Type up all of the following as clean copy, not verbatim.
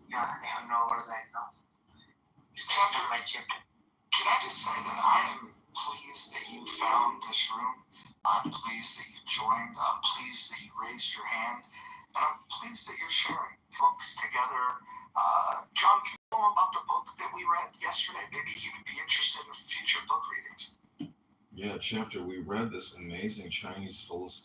no, what is that? No. Just chapter by chapter. Can I just say that I am pleased that you found this room. I'm pleased that you joined. I'm pleased that you raised your hand. And I'm pleased that you're sharing books together. John, can you tell them about the book that we read yesterday? Maybe he would be interested in future book readings. Yeah, chapter. We read this amazing Chinese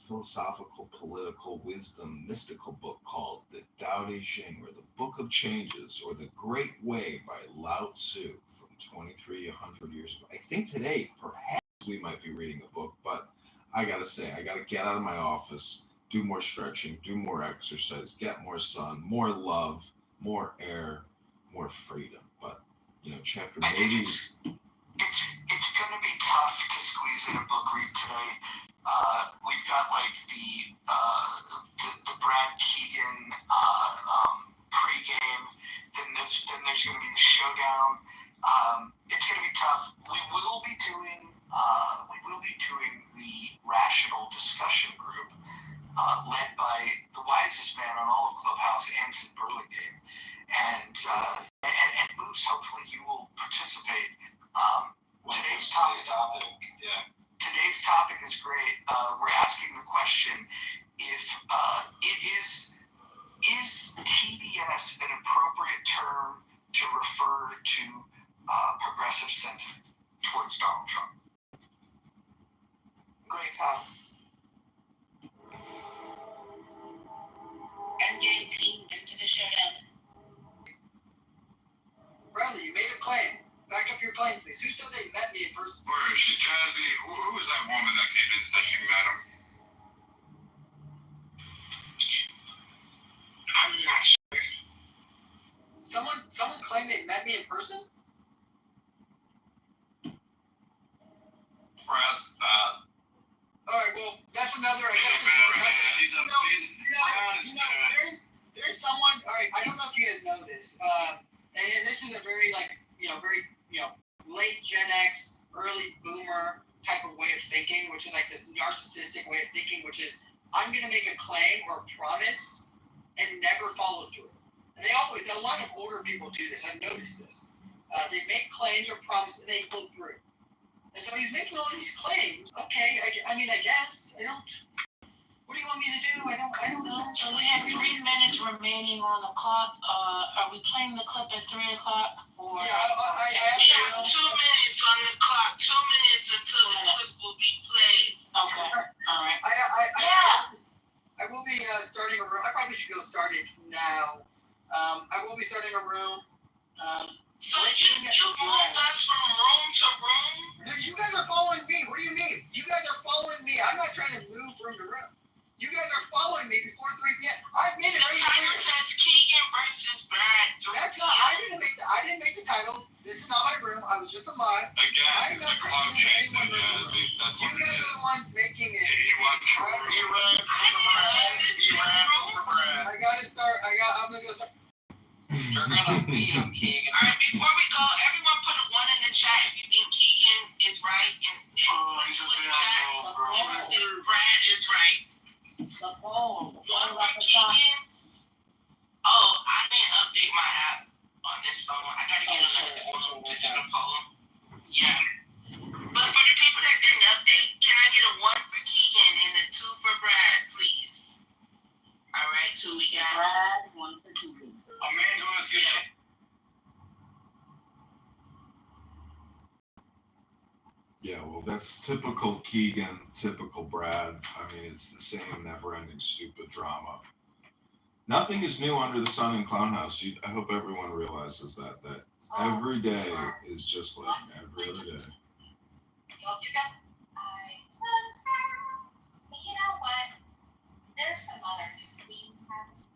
philosophical, political wisdom, mystical book called The Tao Te Ching, or the Book of Changes, or The Great Way by Lao Tzu from 2,300 years ago. I think today, perhaps, we might be reading a book, but I gotta say, I gotta get out of my office, do more stretching, do more exercise, get more sun, more love, more air, more freedom. But, chapter maybe. It's going to be tough to squeeze in a book read today. We've got like the Brad Keegan pregame. Then there's going to be the showdown. It's going to be tough. We will be doing the rational discussion group led by the wisest man on all of Clubhouse, Anson Burlingame, and Moose. Hopefully you will participate. Today's topic is great. We're asking the question if is TDS an appropriate term to refer to progressive sentiment towards Donald Trump? Great topic. I'm getting pinged into the showdown. Bradley, you made a claim. Back up your claim, please. Who said they met me in person? Where is she, Jazzy? Who was that woman that came in and said she met him? I'm not sure. Someone claimed they met me in person? Brad's bad. Alright, well, that's another, I guess. There's someone, alright, I don't know if you guys know this, and this is a very, late Gen X, early boomer type of way of thinking, which is like this narcissistic way of thinking, which is, I'm going to make a claim or a promise and never follow through. And a lot of older people do this, I've noticed this. They make claims or promises and they go through. And so he's making all these claims. Okay, I guess. What do you want me to do? I don't know. So we have 3 minutes remaining on the clock. Are we playing the clip at 3 o'clock? Or yeah, I have 2 minutes on the clock. 2 minutes until the clip will be played. Okay. All right. I will be starting a room. I probably should go start it now. I will be starting a room. So you moved us from room to room? You guys are following me. What do you mean? You guys are following me. I'm not trying to move room to room. You guys are following me before 3 p.m. I made it right here. The title says Keegan versus Brad. That's not. I didn't make the title. This is not my room. I was just a mod. Again, the cloud changed, Jazzy. That's what it is. You guys are the ones making it. He wants to I gotta start. I'm gonna go start. You're gonna beat him, Keegan. Alright, before we go, everyone put a 1 in the chat if you think Keegan is right and he's a bad if Brad is right. One for Keegan. Oh, I didn't update my app on this phone. I gotta get another phone to do the poll. Yeah. But for the people that didn't update, can I get a 1 for Keegan and a 2 for Brad, please? Alright, so we got Brad, 1 for Keegan. Amanda was good. Yeah, well, that's typical Keegan, typical Brad. I mean, it's the same never-ending stupid drama. Nothing is new under the sun in Clown House. I hope everyone realizes that every day is just like every other day. You know what? There's some other news things happening.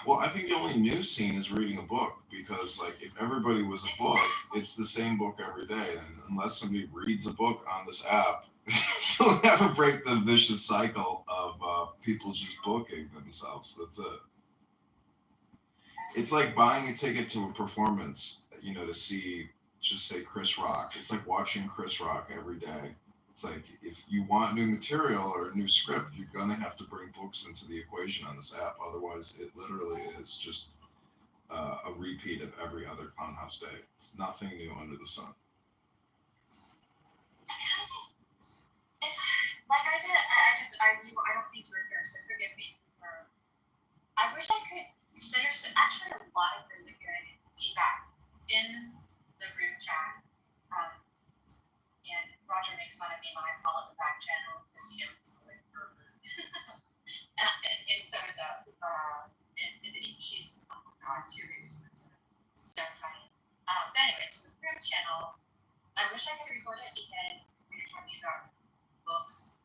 Well, I think the only new scene is reading a book, because like if everybody was a book, it's the same book every day, and unless somebody reads a book on this app, you'll never break the vicious cycle of people just booking themselves. That's it. It's like buying a ticket to a performance, to see, just say, Chris Rock. It's like watching Chris Rock every day. It's like if you want new material or a new script, you're gonna have to bring books into the equation on this app. Otherwise, it literally is just a repeat of every other Clown House day. It's nothing new under the sun. If, like I don't think you were here, so forgive me for. I wish I could. So there's actually a lot of really good feedback in the group chat. And Roger makes fun of me when I call it the back channel because it's really pervert. and so is and Divinity. She's oh my god, two babies. So funny. But anyway, so the group channel. I wish I could record it because we were talking about books.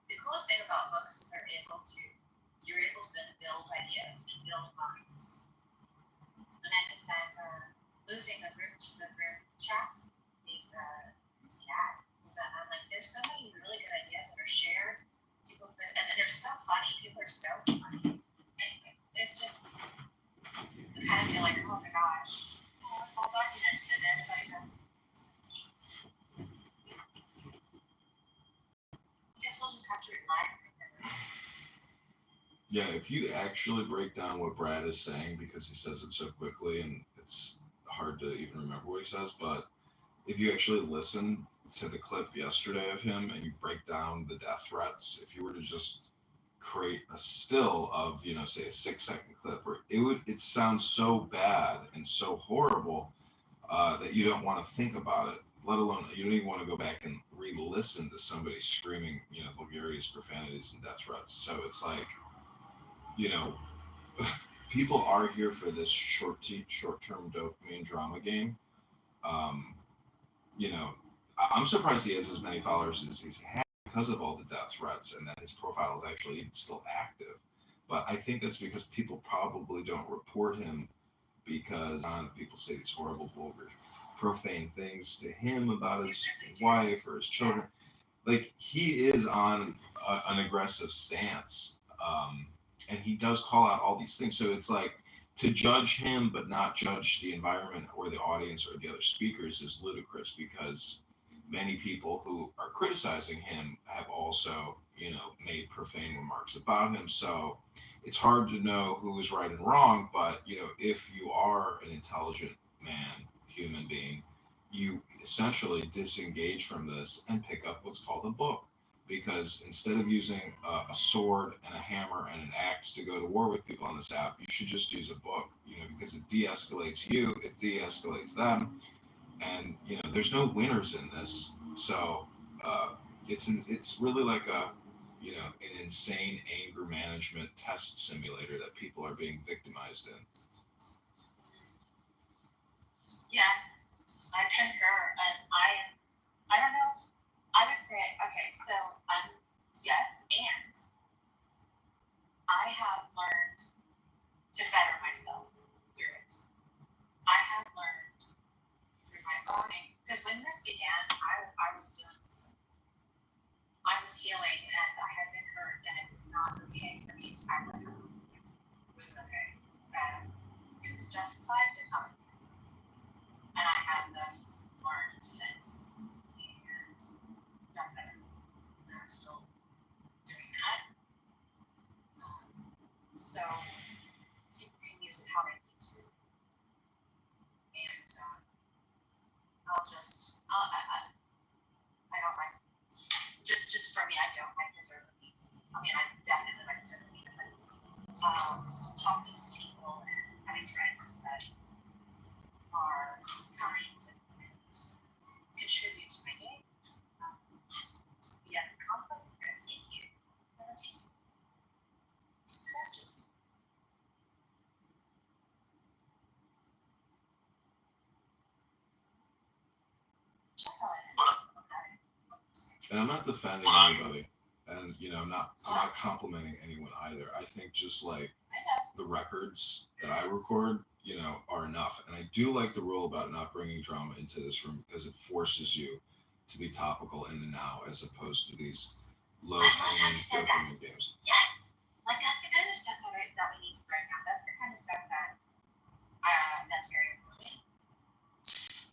The coolest thing about books is you're able to build ideas and build minds. And I think that losing the group chat is sad. I'm like, there's so many really good ideas that are shared. And then they're so funny. People are so funny. Anyway, it's just, I kind of feel like, oh my gosh, it's all documented and everybody has. I guess we'll just have to rely on it. Yeah, if you actually break down what Brad is saying, because he says it so quickly and it's hard to even remember what he says, but if you actually listen to the clip yesterday of him and you break down the death threats, if you were to just create a still of, say a 6-second clip, or it sounds so bad and so horrible that you don't want to think about it, let alone you don't even want to go back and re-listen to somebody screaming, vulgarities, profanities, and death threats. So it's like, people are here for this short-term dopamine drama game. Um, I'm surprised he has as many followers as he's had because of all the death threats and that his profile is actually still active. But I think that's because people probably don't report him because people say these horrible, vulgar, profane things to him about his wife or his children. Like, he is on an aggressive stance, and he does call out all these things. So it's like, to judge him but not judge the environment or the audience or the other speakers is ludicrous, because many people who are criticizing him have also, made profane remarks about him. So it's hard to know who is right and wrong, but, if you are an intelligent man, human being, you essentially disengage from this and pick up what's called a book. Because instead of using a sword and a hammer and an axe to go to war with people on this app, you should just use a book, because it de-escalates you, it de-escalates them, and there's no winners in this. So it's really like an insane anger management test simulator that people are being victimized in. Yes, I concur, and I don't know. I would say, okay, so yes, and I have learned to better myself through it. I have learned through my own, because when this began, I was dealing with I was healing, and I had been hurt, and it was not okay for me to act like I wasn't. It was okay. It was justified, but not okay. And I have thus learned since, and done better. And I'm still doing that. So people can use it how they need to. And I don't like, just for me, I don't like preserving. I mean, I definitely like preserving if talking to people and having friends that are kind and contribute to my day. Yeah, conflict irritates you. That's just. That's all I have. And I'm not defending anybody, and I'm not complimenting anyone either. I think just like the records that I record, are enough. And I do like the rule about not bringing drama into this room, because it forces you to be topical in the now, as opposed to these low-hanging dopamine games. Yes, like that's the kind of stuff that we need to break down. That's the kind of stuff that's very important.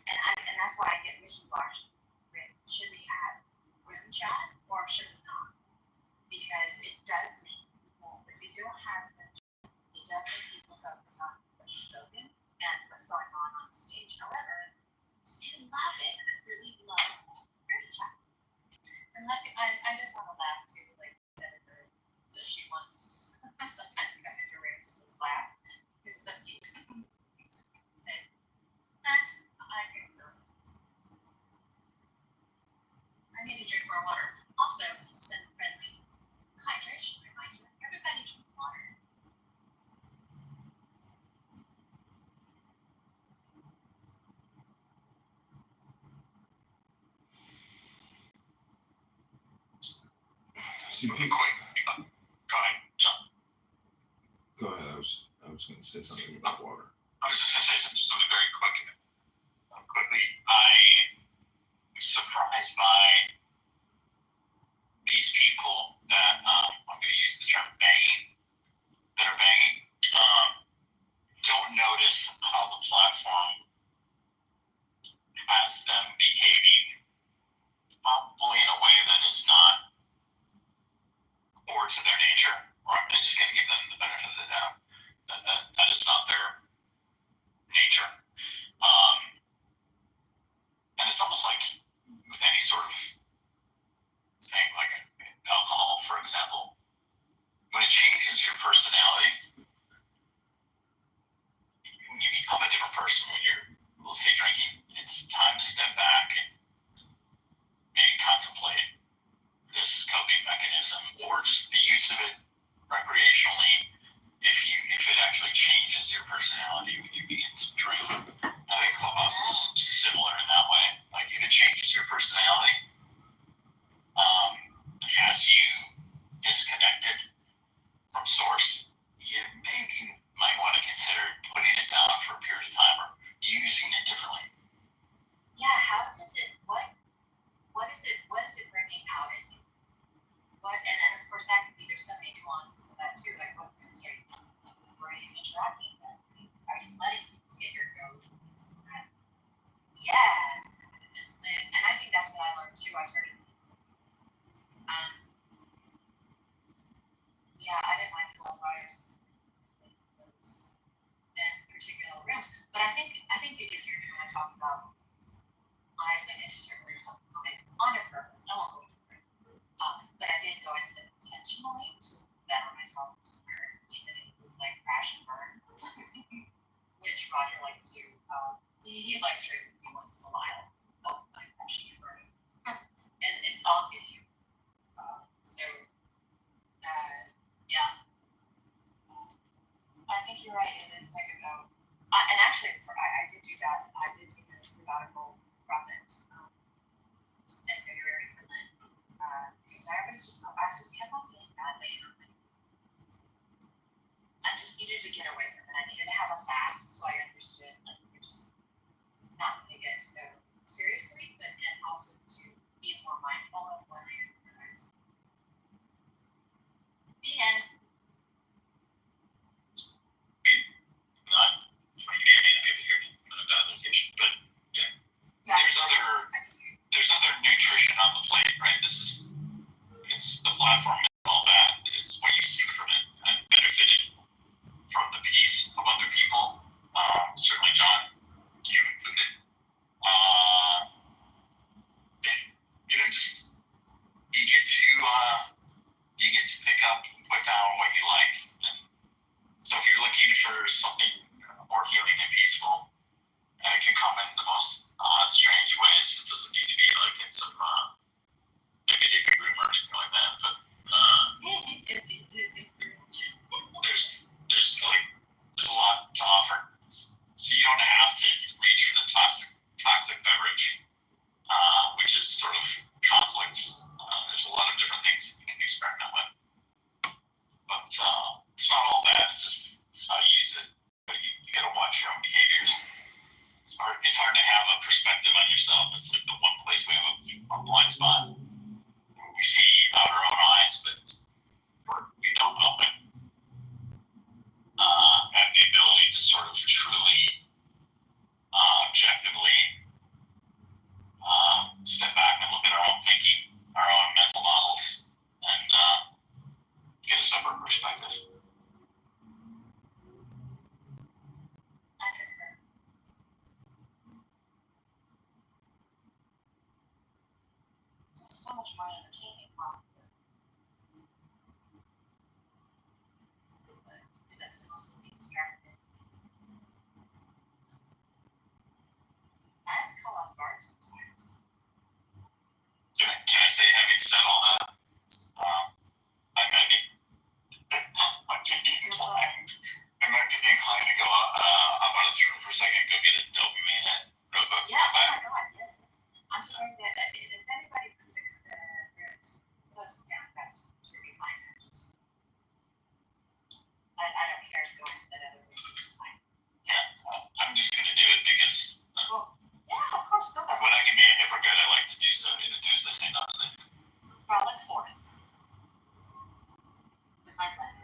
And that's why I get wishy-washy. Should we have? what's going on stage. However, I do love it. I really love Ruby Chat. And like, I just want to laugh too, like Senator, so she wants to just sometimes we come into rooms and just laugh because the people say, I can go. I need to drink more water. Also, send friendly hydration reminder. Everybody drink water. See, Quick. Go ahead, John. go ahead. I was going to say something about water. I was just going to say something very quick. Quickly, I was surprised by these people that, I'm going to use the term banging, that are banging, don't notice how the platform has them behaving probably in a way that is not core to their nature, or I'm just going to give them the benefit of the doubt that is not their nature. And it's almost like with any sort of thing, like alcohol, for example, when it changes your personality, when you become a different person when you're, let's say, drinking, it's time to step back and maybe contemplate this coping mechanism or just the use of it recreationally if it actually changes your personality when you begin to drink. I think Clubhouse is similar in that way. Like if it changes your personality, has you disconnected from source, you maybe might want to consider putting it down for a period of time or using it differently. Yeah, how does it, what is it bringing out in you? And of course that could be, there's so many nuances of that too, like what are you interacting with? Are you letting people get your goat? Yeah. And I think that's what I learned too. I started, I didn't like coronavirus in particular rooms, but I think you did hear me when I talked about I went into certain rooms on a purpose. I won't go into it. But I did go into them intentionally to better myself to learn, even if it was like crash and burn, which Roger likes to. He likes to every once in a while. Oh, I'm crashing and burning, and it's all good humor. Yeah. I think you're right. It is like about, and actually, I did do that. I did take a sabbatical from it in February for Lent because I just kept on feeling badly. I just needed to get away from it. I needed to have a fast, so I understood like you could just not take it so seriously, but and also to be more mindful of when I interact. The end. There's other nutrition on the plate, right? It's the platform and all that is what you see from it. I've benefited from the peace of other people. Certainly John, you included. Just you get to pick up and put down what you like. And so if you're looking for something more healing and peaceful, and it can come in the most odd, strange ways. It doesn't need to be like in some negative room or anything like that. But there's a lot to offer. So you don't have to reach for the toxic beverage, which is sort of conflict. There's a lot of different things you can experiment with. But it's not all bad. It's just how you use it. more entertaining, probably. But that can also be distracted. And call off guard sometimes. Can I say, having said all that, I might be inclined to go up out of this room for a second and go get a dopamine hit. Yeah, oh my god, yes. I'm surprised that if anybody was to close it down, that's should be fine. I don't care to go into that other room. It's fine. Yeah, I'm just gonna do it because Yeah, of course, go there. when I can be a hypocrite, I like to do so. To do as I say, not as I do. Frolic forth. With my blessing.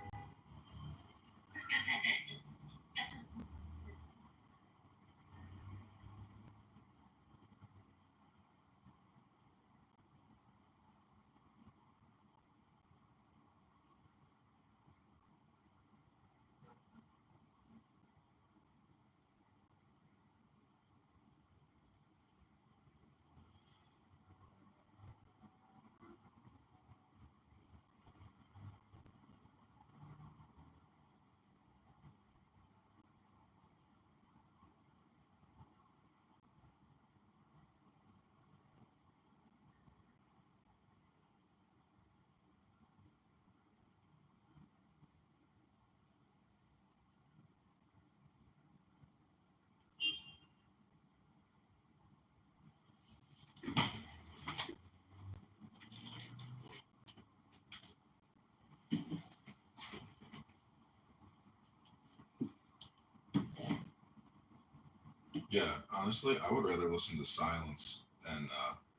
Yeah, honestly, I would rather listen to silence than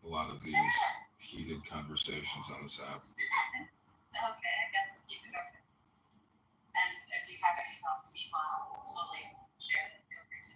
a lot of these heated conversations on this app. Okay, I guess we'll keep it open. And if you have any thoughts, meanwhile, totally share them. Feel free to.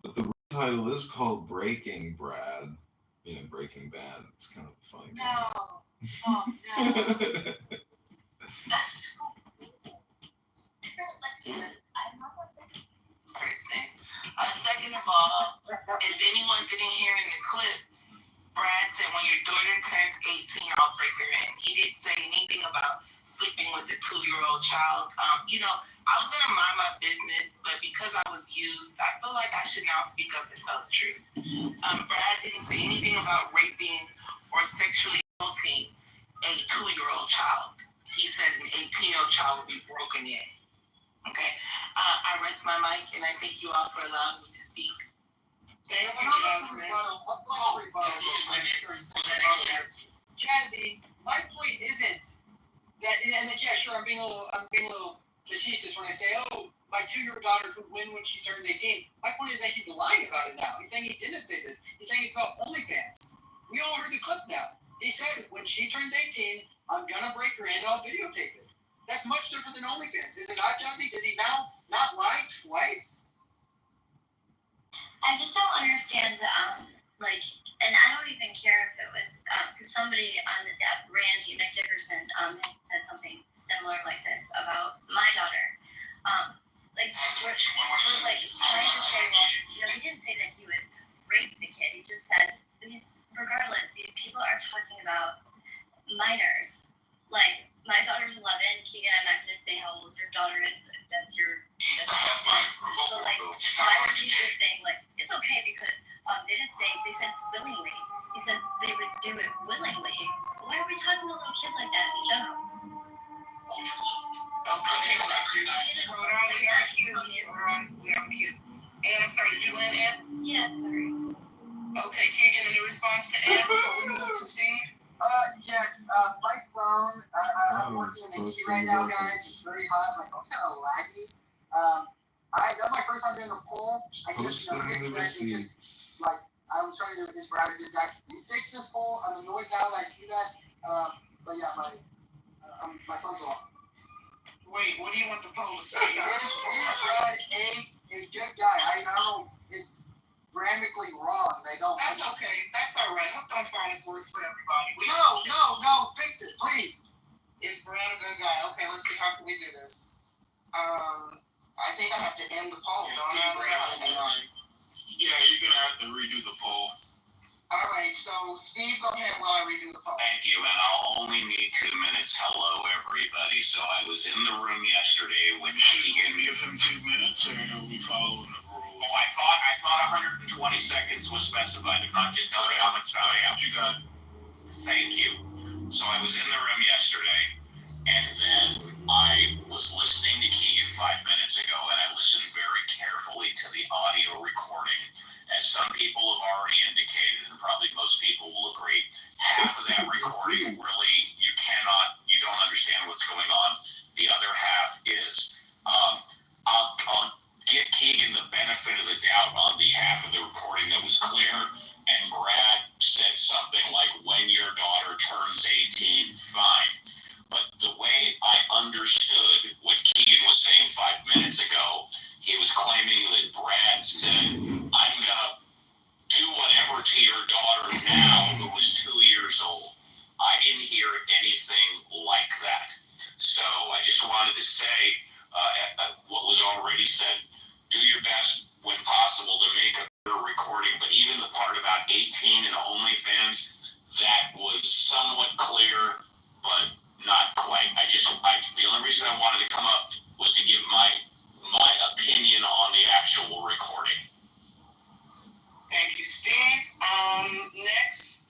But the real title is called Breaking Brad. You know, Breaking Bad. It's kind of a funny No. Oh, no. That's so cool. I love what they Person. Second of all, if anyone didn't hear in the clip, Brad said when your daughter turns 18, I'll break her hand. He didn't say anything about sleeping with the 2-year-old child. I was gonna mind my business, but because I was used, I feel like I should now speak up and tell the truth. Brad didn't say anything about raping or sexually assaulting a 2-year-old child. He said an 18-year-old child would be broken in. Okay, I rest my mic, and I thank you all for allowing me to speak. Jazzy, my point isn't that, and then, yeah, sure, I'm being a little facetious when I say, oh, my 2-year-old daughter could win when she turns 18. My point is that he's lying about it now. He's saying he didn't say this. He's saying it's about OnlyFans. We all heard the clip now. He said, when she turns 18, I'm gonna break her hand, I'll videotape it. That's much different than OnlyFans. Is it not, Jazzy? Did he now not lie twice? I just don't understand, and I don't even care if it was, because somebody on this app, Randy McDickerson, had said something similar like this about my daughter. We're trying to say, well, he didn't say that he would rape the kid. He just said, regardless, these people are talking about minors. Like, my daughter's 11. Keegan, I'm not going to say how old your daughter is. That's your. So, why are you just saying, it's okay because they said willingly. He said they would do it willingly. Why are we talking about little kids like that in general? We are cute. And I'm sorry, did you land, Ann? Yeah, sorry. Okay, Keegan, any response to Ann before we move to Steve? Yes, my phone, I'm working in the heat right now, guys. It's very hot. My phone's kind of laggy. That's my first time doing a poll. I just noticed that it's I was trying to do this, Brad did that. Can you fix this poll? I'm annoyed now that I see that. But yeah, I'm My phone's off. Wait, what do you want the poll to say? Is Brad a good guy? I know it's grammatically wrong. They don't. That's okay. That's all right. Hooked on Phone is works for everybody. No. Fix it, please. Is Brad a good guy? Okay, let's see. How can we do this? I think I have to end the poll. Yeah, you're gonna have to redo the poll. All right, so Steve, go ahead while I redo the poll. Thank you, and I'll only need 2 minutes. Hello, everybody. So I was in the room yesterday when Can we give him 2 minutes, or are we following the rule? Oh, I thought 120 seconds was specified. If not, just tell me how much time I have. You got. Thank you. So I was in the room yesterday, and then I was listening to Keegan 5 minutes ago, and I listened very carefully to the audio recording. As some people have already indicated, and probably most people will agree, half of that recording really, you don't understand what's going on. The other half is, I'll give Keegan the benefit of the doubt on the half of the recording that was clear, and Brad said something like, when your daughter turns 18, fine. But the way I understood what Keegan was saying 5 minutes ago, he was claiming that Brad said, I'm going to do whatever to your daughter now, who was 2 years old. I didn't hear anything like that. So I just wanted to say what was already said. Do your best when possible to make a better recording. But even the part about 18 and OnlyFans, that was somewhat clear, but not quite. The only reason I wanted to come up was to give my opinion on the actual recording. Thank you, Steve. Next,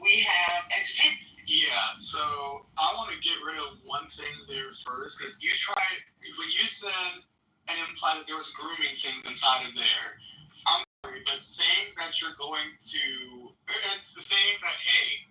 we have XG. Yeah, so I want to get rid of one thing there first, because when you said and implied that there was grooming things inside of there, I'm sorry, but saying that you're going to, it's the saying that, hey,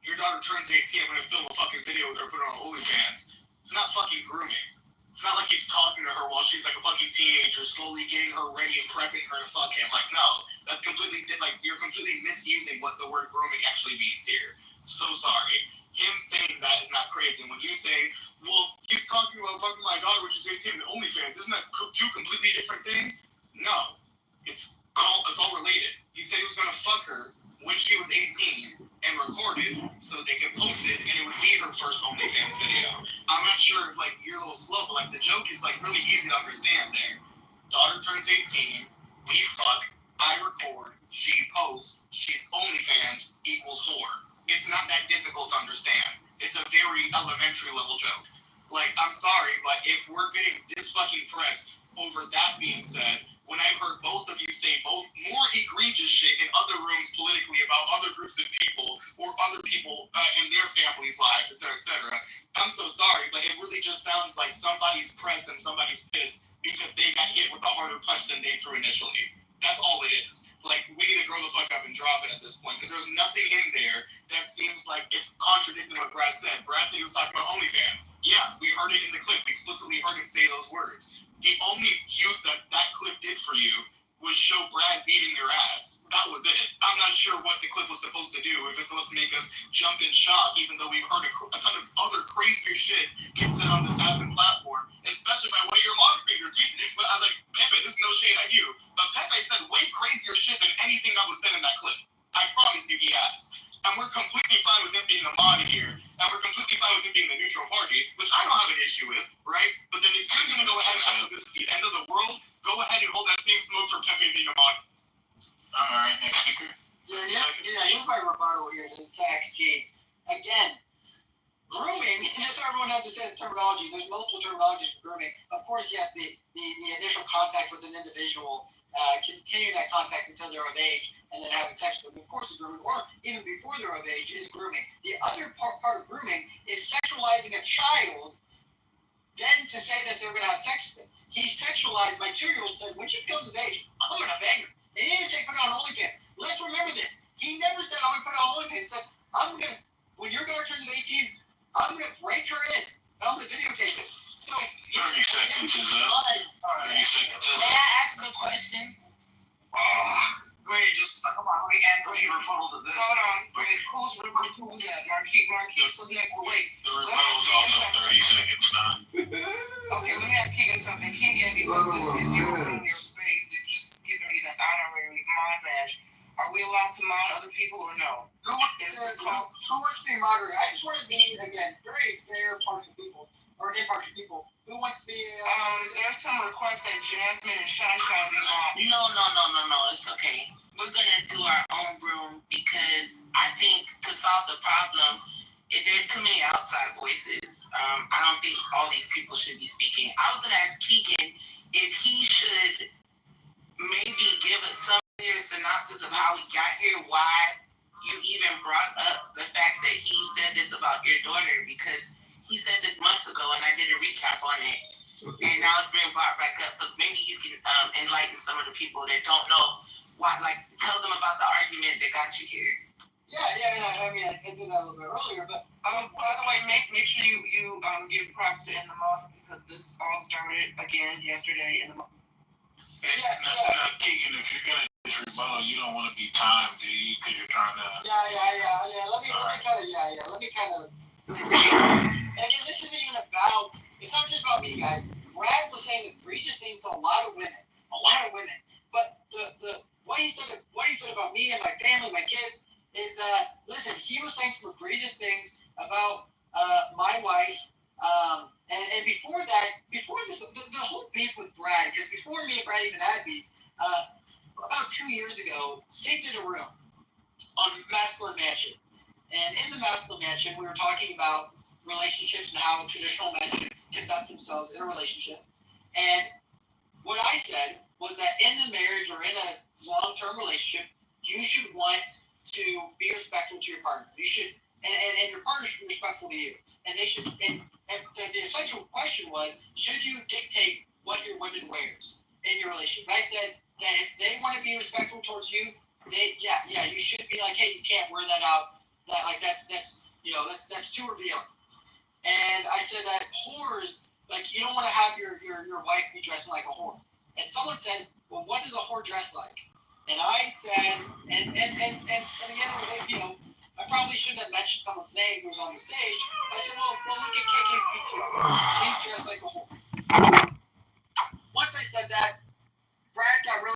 your daughter turns 18, I'm going to film a fucking video with her, put her on OnlyFans. It's not fucking grooming. It's not like he's talking to her while she's like a fucking teenager, slowly getting her ready and prepping her to fuck him. Like, no, that's completely, you're completely misusing what the word grooming actually means here. So sorry. Him saying that is not crazy. When you say, well, he's talking about fucking my daughter, which is 18 and OnlyFans, isn't that two completely different things? No. It's all related. He said he was going to fuck her when she was 18 and record it so they could post it, and it would be her first OnlyFans video. I'm not sure if you're a little slow, but the joke is really easy to understand there. Daughter turns 18, we fuck, I record, she posts, she's OnlyFans equals whore. It's not that difficult to understand. It's a very elementary level joke. I'm sorry, but if we're getting this fucking pressed over that being said, when I've heard both of you say both more egregious shit in other rooms politically about other groups of people or other people in their families' lives, etc., I'm so sorry, but it really just sounds like somebody's pressed and somebody's pissed because they got hit with a harder punch than they threw initially. That's all it is. We need to grow the fuck up and drop it at this point because there's nothing in there that seems like it's contradicting what Brad said. Brad said he was talking about OnlyFans. Yeah, we heard it in the clip. We explicitly heard him say those words. The only use that clip did for you was show Brad beating your ass. That was it. I'm not sure what the clip was supposed to do. If it's supposed to make us jump in shock, even though we've heard a ton of other crazier shit get said on this app and platform, especially by one of your moderators. But I was like, Pepe, this is no shade at you, but Pepe said way crazier shit than anything that was said in that clip. I promise you he has. And we're completely fine with him being a mod here, and we're completely fine with him being the neutral party, which I don't have an issue with, right? But then if you're going to go ahead and say this is the end of the world, go ahead and hold that same smoke for Pepe being a mod. Alright, next speaker. Here's my rebuttal here to XG. Again, grooming, just so everyone understands terminology, there's multiple terminologies for grooming. Of course, yes, the initial contact with an individual, continue that contact until they're of age, and then having sex with them, of course, is grooming, or even before they're of age, is grooming. The other part of grooming is sexualizing a child, then to say that they're going to have sex with them. He sexualized my 2-year-old, said, when she becomes of age, I'm going to bang her. And he didn't say put it on OnlyFans. Let's remember this. He never said, I'm going to put it on OnlyFans. He said, when your daughter turns 18, I'm going to break her in. I'm going to videotape it. So, 30 seconds is up. 30 seconds. May I ask a question? Wait, just come on. Let me add a rebuttal to this. Hold on. Wait, who's that? Marquise was next. Wait. The rebuttal's also 30 Are we allowed to mod other people or no? Who wants to be moderator? I just want to be, again, very fair, impartial people. Who wants to be? There's some requests that Jasmine and Shy be mod. No. It's okay. We're gonna do our own room because I think to solve the problem, there's too many outside voices. I don't think all these people should be speaking. I was gonna ask Keegan if he should maybe give us some synopsis of how he got here, why you even brought up the fact that he said this about your daughter, because he said this months ago and I did a recap on it, and now it's being brought back up. So maybe you can enlighten some of the people that don't know why, like tell them about the argument that got you here. I mean, I did that a little bit earlier, but by the way, make sure you give props to In the Moth because this all started again yesterday in the month. Keegan, if you're gonna rebuttal, you don't want to be timed, do you? Because you're trying to. Let me kind of. And again, this isn't even about. It's not just about me, guys. Brad was saying egregious things to a lot of women. But the what he said about me and my family, my kids, is that listen. He was saying some egregious things about my wife. And before this, the whole beef with Brad, because before me and Brad even had beef, about 2 years ago, Sid did a room on Masculine Mansion. And in the Masculine Mansion, we were talking about relationships and how traditional men should conduct themselves in a relationship. And what I said was that in a marriage or in a long-term relationship, you should want to be respectful to your partner. You should, and your partner should be respectful to you. And they should, and the essential question was, should you dictate what your woman wears in your relationship? And I said that if they want to be respectful towards you, you should be like, hey, you can't wear that out. That's too revealing. And I said that whores, like, you don't want to have your wife be dressing like a whore. And someone said, well, what does a whore dress like? And I said, and